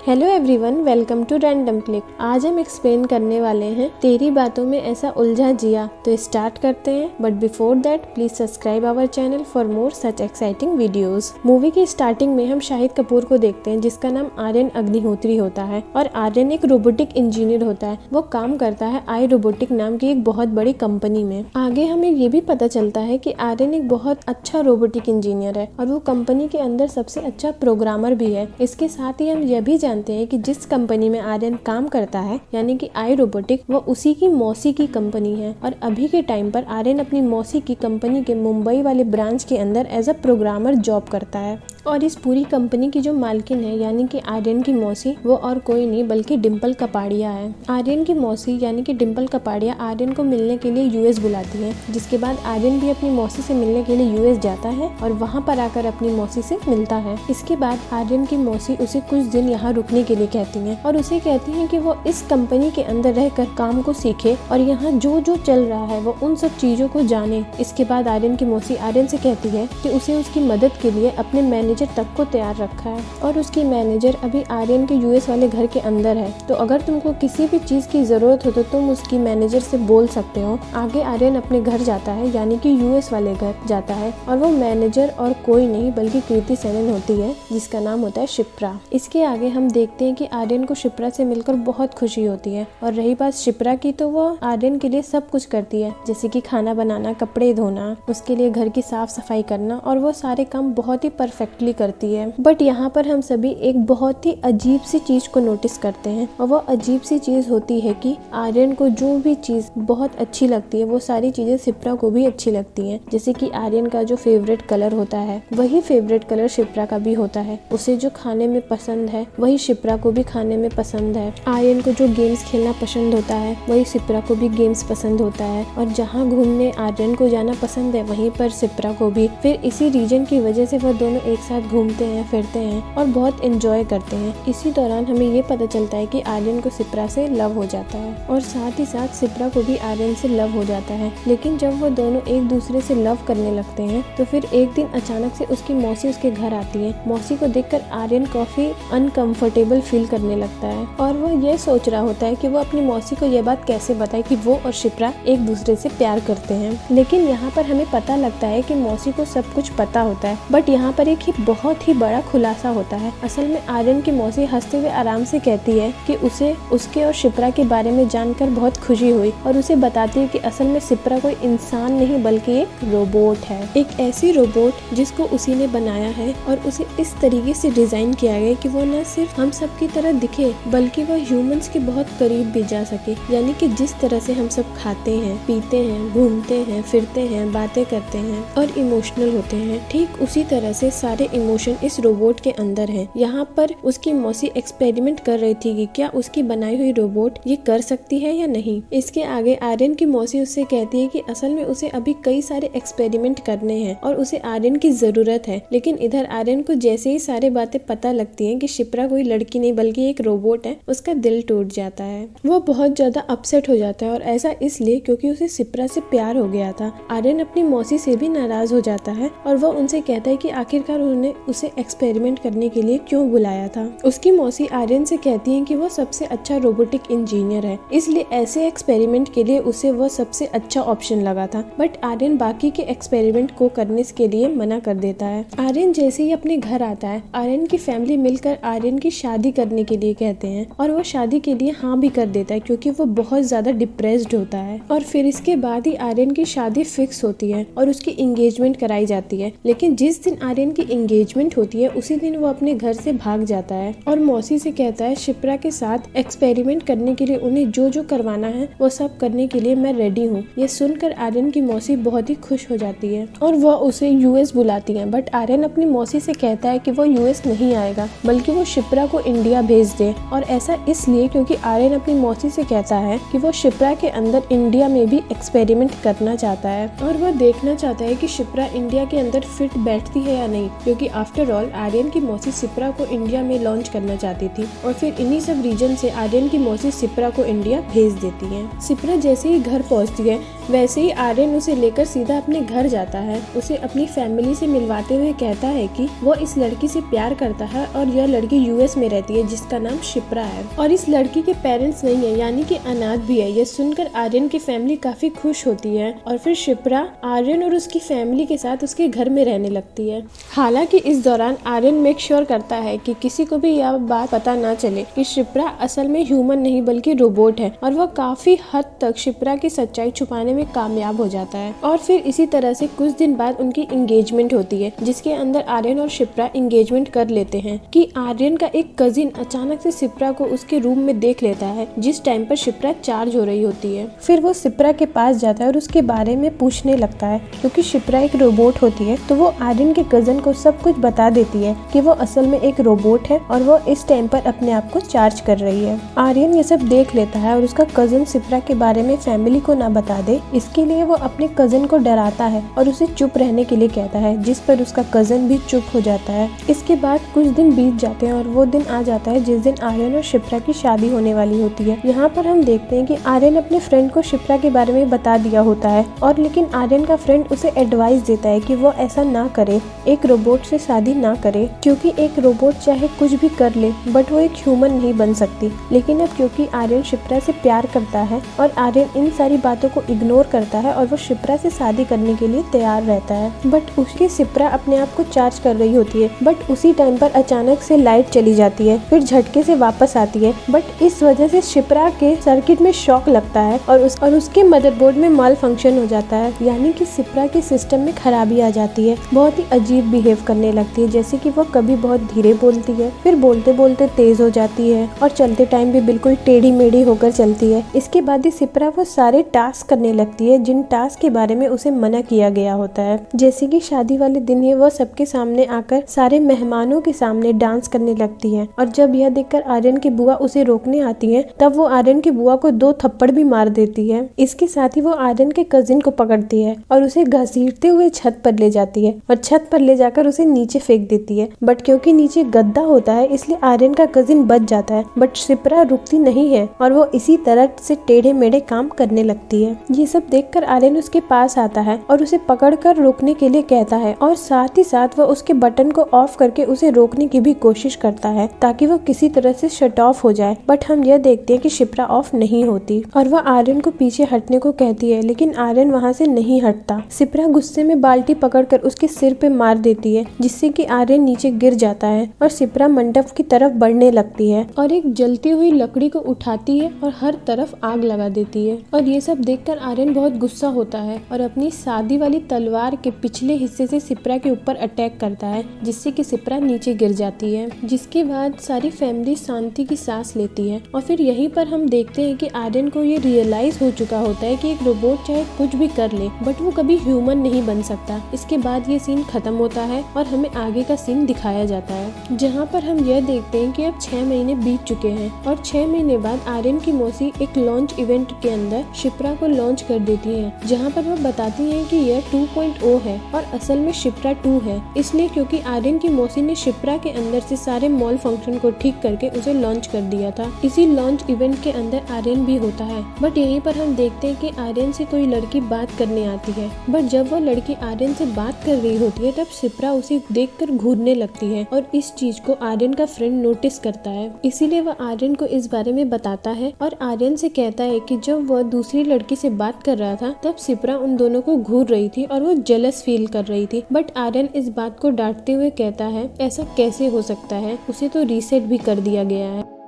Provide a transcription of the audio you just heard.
Hello everyone, welcome to random click. आज हम explain करने वाले हैं तेरी बातों में ऐसा उलझा जिया। तो स्टार्ट करते हैं, but before that please subscribe our channel for more such exciting videos. Movie की स्टार्टिंग में हम शाहिद कपूर को देखते हैं, जिसका नाम आर्यन अग्निहोत्री होता है और आर्यन एक रोबोटिक इंजीनियर होता है। वो काम करता है आई रोबोटिक नाम की एक बहुत बड़ी कंपनी में। आगे हमें ये भी पता चलता है कि आर्यन एक बहुत अच्छा रोबोटिक इंजीनियर है और वो कंपनी के अंदर सबसे अच्छा प्रोग्रामर भी है। इसके साथ ही हम यह भी जानते हैं कि जिस कंपनी में आर्यन काम करता है यानी कि आई रोबोटिक, वो उसी की मौसी की कंपनी है और अभी के टाइम पर आर्यन अपनी मौसी की कंपनी के मुंबई वाले ब्रांच के अंदर एज अ प्रोग्रामर जॉब करता है। और इस पूरी कंपनी की जो मालकिन है यानी कि आर्यन की मौसी, वो और कोई नहीं बल्कि डिम्पल कपाड़िया है। आर्यन की मौसी यानी कि डिम्पल कपाड़िया आर्यन को मिलने के लिए यूएस बुलाती है, जिसके बाद आर्यन भी अपनी मौसी से मिलने के लिए यूएस जाता है और वहाँ पर आकर अपनी मौसी से मिलता है। इसके बाद आर्यन की मौसी उसे कुछ दिन यहाँ रुकने के लिए कहती है और उसे कहती है कि वो इस कंपनी के अंदर रहकर काम को सीखे और यहाँ जो जो चल रहा है वो उन सब चीजों को जाने। इसके बाद आर्यन की मौसी आर्यन से कहती है कि उसे उसकी मदद के लिए अपने मैनेजर तक को तैयार रखा है और उसकी मैनेजर अभी आर्यन के यूएस वाले घर के अंदर है। तो अगर तुमको किसी भी चीज की जरूरत हो तो तुम उसकी मैनेजर से बोल सकते हो। आगे आर्यन अपने घर जाता है यानी कि यूएस वाले घर जाता है और वो मैनेजर और कोई नहीं बल्कि कृति सेनन होती है, जिसका नाम होता है शिप्रा। इसके आगे हम देखते हैं कि आर्यन को शिप्रा से मिलकर बहुत खुशी होती है और रही बात शिप्रा की, तो वो आर्यन के लिए सब कुछ करती है, जैसे कि खाना बनाना, कपड़े धोना, उसके लिए घर की साफ सफाई करना और वो सारे काम बहुत ही परफेक्टली करती है। बट यहाँ पर हम सभी एक बहुत ही अजीब सी चीज को नोटिस करते हैं और वो अजीब सी चीज होती है कि आर्यन को जो भी चीज बहुत अच्छी लगती है वो सारी चीजें शिप्रा को भी अच्छी लगती हैं। जैसे कि आर्यन का जो फेवरेट कलर होता है वही फेवरेट कलर शिप्रा का भी होता है। उसे जो खाने में पसंद है वही शिप्रा को भी खाने में पसंद है। आर्यन को जो गेम्स खेलना पसंद होता है वही शिप्रा को भी गेम्स पसंद होता है और जहाँ घूमने आर्यन को जाना पसंद है वहीं पर शिप्रा को भी। फिर इसी रीजन की वजह से वो दोनों एक साथ घूमते हैं, फिरते हैं और बहुत एंजॉय करते हैं। इसी दौरान हमें ये पता चलता है कि आर्यन को शिप्रा से लव हो जाता है और साथ ही साथ शिप्रा को भी आर्यन से लव हो जाता है। लेकिन जब वो दोनों एक दूसरे से लव करने लगते हैं तो फिर एक दिन अचानक से उसकी मौसी उसके घर आती है। मौसी को देखकर आर्यन काफी अनकंफर्टेबल फील करने लगता है और वो ये सोच रहा होता है कि वो अपनी मौसी को ये बात कैसे बताए कि वो और शिप्रा एक दूसरे से प्यार करते हैं। लेकिन यहाँ पर हमें पता लगता है कि मौसी को सब कुछ पता होता है, बट यहाँ पर एक ही बहुत ही बड़ा खुलासा होता है। असल में आर्यन की मौसी हंसते हुए आराम से कहती है कि उसे उसके और शिप्रा के बारे में जानकर बहुत खुशी हुई और उसे बताती है कि असल में शिप्रा कोई इंसान नहीं बल्कि एक रोबोट है, एक ऐसी रोबोट जिसको उसी ने बनाया है और उसे इस तरीके से डिजाइन किया गया कि वो न सिर्फ हम सब की तरह दिखे बल्कि वो ह्यूमंस के बहुत करीब भी जा सके। यानी कि जिस तरह से हम सब खाते हैं, पीते हैं, घूमते हैं, फिरते हैं, बातें करते हैं और इमोशनल होते हैं, ठीक उसी तरह से सारे इमोशन इस रोबोट के अंदर है। यहाँ पर उसकी मौसी एक्सपेरिमेंट कर रही थी कि क्या उसकी बनाई हुई रोबोट ये कर सकती है या नहीं। इसके आगे आर्यन की मौसी उससे कहती है कि असल में उसे अभी कई सारे एक्सपेरिमेंट करने हैं और उसे आर्यन की जरूरत है। लेकिन इधर आर्यन को जैसे ही सारे बातें पता लगती हैं कि शिप्रा कोई लड़की नहीं बल्कि एक रोबोट है, उसका दिल टूट जाता है। वो बहुत ज्यादा अपसेट हो जाता है और ऐसा इसलिए क्योंकि उसे शिप्रा से प्यार हो गया था। आर्यन अपनी मौसी से भी नाराज हो जाता है और वो उनसे कहता है कि आखिरकार उन्होंने उसे एक्सपेरिमेंट करने के लिए क्यों बुलाया था। उसकी मौसी आर्यन से कहती है कि वो सबसे अच्छा रोबोटिक इंजीनियर है, इसलिए ऐसे एक्सपेरिमेंट के लिए उसे वो सबसे अच्छा ऑप्शन लगा था। बट आर्यन बाकी के एक्सपेरिमेंट को करने के लिए मना कर देता है। आर्यन जैसे ही अपने घर आता है, आर्यन की फैमिली मिलकर आर्यन की शादी करने के लिए कहते हैं और वो शादी के लिए हाँ भी कर देता है क्योंकि वो बहुत ज्यादा डिप्रेस्ड होता है। और फिर इसके बाद ही आर्यन की शादी फिक्स होती है और उसकी एंगेजमेंट कराई जाती है। लेकिन जिस दिन आर्यन की एंगेजमेंट होती है उसी दिन वो अपने घर से भाग जाता है और मौसी से कहता है शिप्रा के साथ एक्सपेरिमेंट करने के लिए उन्हें जो जो करवाना है वो सब करने के लिए मैं रेडी हूँ। ये सुनकर आर्यन की मौसी बहुत ही खुश हो जाती है और वह उसे यूएस बुलाती है। बट आर्यन अपनी मौसी से कहता है कि वो यूएस नहीं आएगा बल्कि वो शिप्रा को इंडिया भेज दे, और ऐसा इसलिए क्योंकि आर्यन अपनी मौसी से कहता है कि वो शिप्रा के अंदर इंडिया में भी एक्सपेरिमेंट करना चाहता है और वह देखना चाहता है कि शिप्रा इंडिया के अंदर फिट बैठती है या नहीं, क्योंकि आफ्टर ऑल आर्यन की मौसी शिप्रा को इंडिया में लॉन्च करना चाहती थी। और फिर इन्हीं सब रीजन से आर्यन की मौसी शिप्रा को इंडिया भेज देती है। शिप्रा जैसे ही घर पहुंचती है वैसे ही आर्यन उसे लेकर सीधा अपने घर जाता है। उसे अपनी फैमिली से मिलवाते हुए कहता है कि वो इस लड़की से प्यार करता है और यह लड़की यूएस यूएस में रहती है जिसका नाम शिप्रा है और इस लड़की के पेरेंट्स नहीं है, यानी कि अनाथ भी है। ये सुनकर आर्यन की फैमिली काफी खुश होती है और फिर शिप्रा आर्यन और उसकी फैमिली के साथ उसके घर में रहने लगती है। हालांकि इस दौरान आर्यन मेक श्योर करता है कि किसी को भी यह बात पता ना चले कि शिप्रा असल में ह्यूमन नहीं बल्कि रोबोट है और वह काफी हद तक शिप्रा की सच्चाई छुपाने में कामयाब हो जाता है। और फिर इसी तरह से कुछ दिन बाद उनकी एंगेजमेंट होती है जिसके अंदर आर्यन और शिप्रा एंगेजमेंट कर लेते हैं कि आर्यन का एक कजिन अचानक से शिप्रा को उसके रूम में देख लेता है जिस टाइम पर शिप्रा चार्ज हो रही होती है। फिर वो शिप्रा के पास जाता है और उसके बारे में पूछने लगता है। क्योंकि शिप्रा एक रोबोट होती है तो वो आर्यन के कजिन को सब कुछ बता देती है कि वो असल में एक रोबोट है और वो इस टाइम पर अपने आप को चार्ज कर रही है। आर्यन ये सब देख लेता है और उसका कजिन शिप्रा के बारे में फैमिली को ना बता दे, इसके लिए वो अपने कजिन को डराता है और उसे चुप रहने के लिए कहता है, जिस पर उसका कजिन भी चुप हो जाता है। इसके बाद कुछ दिन बीत जाते हैं और वो दिन आ जाता है जिस दिन आर्यन और शिप्रा की शादी होने वाली होती है। यहाँ पर हम देखते हैं कि आर्यन अपने फ्रेंड को शिप्रा के बारे में बता दिया होता है और लेकिन आर्यन का फ्रेंड उसे एडवाइस देता है कि वो ऐसा ना करे, एक रोबोट से शादी ना करे, क्योंकि एक रोबोट चाहे कुछ भी कर ले बट वो एक ह्यूमन नहीं बन सकती। लेकिन अब क्योंकि आर्यन शिप्रा से प्यार करता है और आर्यन इन सारी बातों को इग्नोर करता है और वो शिप्रा से शादी करने के लिए तैयार रहता है। बट उसकी शिप्रा अपने आप को चार्ज कर रही होती है बट उसी टाइम पर अचानक से लाइट चली जाती है, फिर झटके से वापस आती है। बट इस वजह से शिप्रा के सर्किट में शॉक लगता है और उसके मदरबोर्ड में माल फंक्शन हो जाता है, यानी कि शिप्रा के सिस्टम में खराबी आ जाती है। बहुत ही अजीब बिहेव करने लगती है, जैसे कि वो कभी बहुत धीरे बोलती है, फिर बोलते बोलते तेज हो जाती है और चलते टाइम भी बिल्कुल टेढ़ी मेढ़ी होकर चलती है। इसके बाद ही शिप्रा वो सारे टास्क करने लगती है जिन टास्क के बारे में उसे मना किया गया होता है। जैसे कि शादी वाले दिन ही वो सबके सामने आकर सारे मेहमानों के सामने डांस करने लगती है और जब यह देखकर आर्यन की बुआ उसे रोकने आती है तब वो आर्यन की बुआ को 2 थप्पड़ भी मार देती है। इसके साथ ही वो आर्यन के कजिन को पकड़ती है और उसे घसीटते हुए छत पर ले जाती है और छत पर ले जाकर उसे नीचे फेंक देती है। बट क्योंकि नीचे गद्दा होता है इसलिए आर्यन का कजिन बच जाता है, बट शिप्रा रुकती नहीं है और वो इसी तरह से टेढ़े मेढ़े काम करने लगती है। ये सब देखकर आर्यन उसके पास आता है और उसे पकड़कर रोकने के लिए कहता है और साथ ही साथ वो उसके बटन को ऑफ करके उसे रोकने की भी कोशिश करता है ताकि वो किसी तरह से शट ऑफ हो जाए। बट हम यह देखते हैं कि शिप्रा ऑफ नहीं होती और वह आर्यन को पीछे हटने को कहती है, लेकिन आर्यन वहाँ से नहीं हटता। शिप्रा गुस्से में बाल्टी पकड़कर उसके सिर पे मार देती है जिससे कि आर्यन नीचे गिर जाता है और शिप्रा मंडप की तरफ बढ़ने लगती है और एक जलती हुई लकड़ी को उठाती है और हर तरफ आग लगा देती है। और ये सब देखकर आर्यन बहुत गुस्सा होता है और अपनी शादी वाली तलवार के पिछले हिस्से से शिप्रा के ऊपर अटैक करता है जिससे कि शिप्रा नीचे गिर जाती है। जिसके बाद सारी फैमिली शांति की सांस लेती है और फिर यहीं पर हम देखते हैं कि आर्यन को ये रियलाइज हो चुका होता है कि एक रोबोट चाहे कुछ भी कर ले बट वो कभी ह्यूमन नहीं बन सकता। इसके बाद ये सीन खत्म होता है और हमें आगे का सीन दिखाया जाता है जहाँ पर हम यह देखते हैं कि अब 6 महीने बीत चुके हैं और 6 महीने बाद आर्यन की मौसी एक लॉन्च इवेंट के अंदर शिप्रा को लॉन्च कर देती है जहाँ पर वो बताती है कि यह 2.0 है और असल में शिप्रा 2 है। इसलिए क्योंकि आर्यन की मौसी ने शिप्रा के अंदर से सारे मॉल फंक्शन को ठीक करके उसे लॉन्च कर दिया था। इसी लॉन्च इवेंट के अंदर आर्यन भी होता है बट यहीं पर हम देखते हैं कि आर्यन से कोई लड़की बात करने आती है बट जब वो लड़की आर्यन से बात कर रही होती है तब शिप्रा उसे देखकर घूरने लगती है और इस चीज को आर्यन का फ्रेंड नोटिस करता है। इसीलिए वह आर्यन को इस बारे में बताता है और आर्यन से कहता है कि जब वह दूसरी लड़की से बात कर रहा था तब शिप्रा उन दोनों को घूर रही थी और वो जेलस फील कर रही थी। बट आर्यन इस बात को डांटते हुए कहता है ऐसा कैसे हो सकता है, उसे तो रीसेट भी कर दिया गया है।